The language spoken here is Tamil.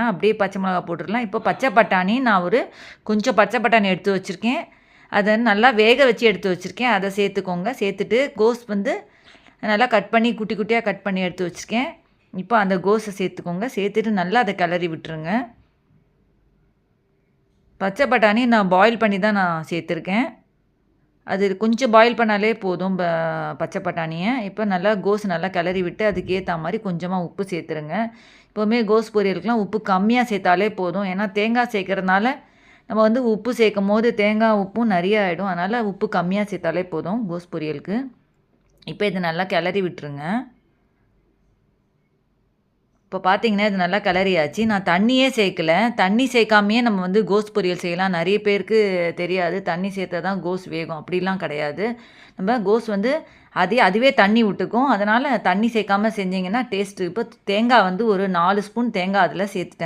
அப்படியே பச்சை மிளகா போட்டுடலாம். இப்போ பச்சை பட்டாணி நான் கொஞ்சம் பச்சை பட்டாணி எடுத்து வச்சுருக்கேன். அதை நல்லா வேக வச்சு எடுத்து வச்சுருக்கேன். அதை சேர்த்துக்கோங்க. சேர்த்துட்டு கோஸ் நல்லா கட் பண்ணி குட்டி குட்டியாக கட் பண்ணி எடுத்து வச்சுருக்கேன். இப்போ அந்த கோஸை சேர்த்துக்கோங்க. சேர்த்துட்டு நல்லா அதை கிளறி விட்டுருங்க. பச்சை பட்டாணி நான் பாயில் பண்ணி தான் நான் சேர்த்துருக்கேன். அது கொஞ்சம் பாயில் பண்ணாலே போதும் பச்சை பட்டாணியை. இப்போ நல்லா கோஸ் நல்லா கிளறி விட்டு அதுக்கேற்ற மாதிரி கொஞ்சமாக உப்பு சேர்த்துருங்க. எப்போவுமே கோஸ் பொரியலுக்குலாம் உப்பு கம்மியாக சேர்த்தாலே போதும். ஏன்னா தேங்காய் சேர்க்கறதுனால நம்ம உப்பு சேர்க்கும் போது தேங்காய் உப்பும் நிறைய ஆகிடும். அதனால் உப்பு கம்மியாக சேர்த்தாலே போதும் கோஸ் பொரியலுக்கு. இப்போ இதை நல்லா கிளறி விட்டுருங்க. இப்போ பார்த்தீங்கன்னா இது நல்லா கிளறியாச்சு. நான் தண்ணியே சேர்க்கல. தண்ணி சேர்க்காமையே நம்ம கோஸ் பொரியல் செய்யலாம். நிறைய பேருக்கு தெரியாது. தண்ணி சேர்த்தா தான் கோஸ் வேகும். அப்படிலாம் கிடையாது. நம்ம கோஸ் அதுவே தண்ணி விட்டுக்கும். அதனால் தண்ணி சேர்க்காம செஞ்சிங்கன்னா டேஸ்ட்டு. இப்போ தேங்காய் ஒரு 4 ஸ்பூன் தேங்காய் அதில் சேர்த்துட்டேன்.